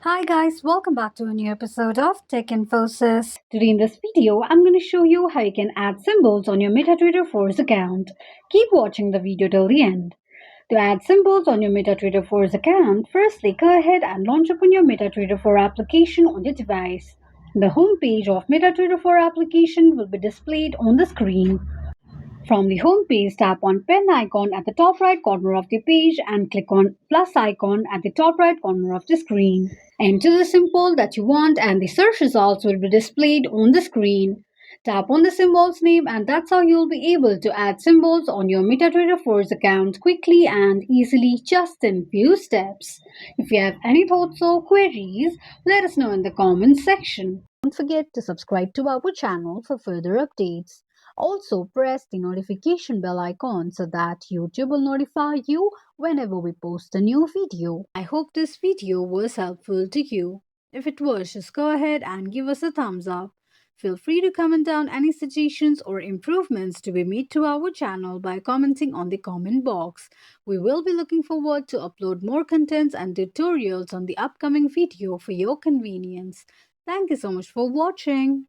Hi guys, welcome back to a new episode of Tech Infosys. Today in this video, I'm going to show you how you can add symbols on your MetaTrader 4's account. Keep watching the video till the end. To add symbols on your MetaTrader 4's account, firstly go ahead and launch open your MetaTrader 4 application on your device. The home page of MetaTrader 4 application will be displayed on the screen. From the home page, tap on pen icon at the top right corner of the page and click on plus icon at the top right corner of the screen. Enter the symbol that you want and the search results will be displayed on the screen. Tap on the symbol's name and that's how you'll be able to add symbols on your MetaTrader 4's account quickly and easily just in few steps. If you have any thoughts or queries, let us know in the comments section. Don't forget to subscribe to our channel for further updates. Also, press the notification bell icon so that YouTube will notify you whenever we post a new video. I hope this video was helpful to you. If it was, just go ahead and give us a thumbs up. Feel free to comment down any suggestions or improvements to be made to our channel by commenting on the comment box. We will be looking forward to upload more contents and tutorials on the upcoming video for your convenience. Thank you so much for watching.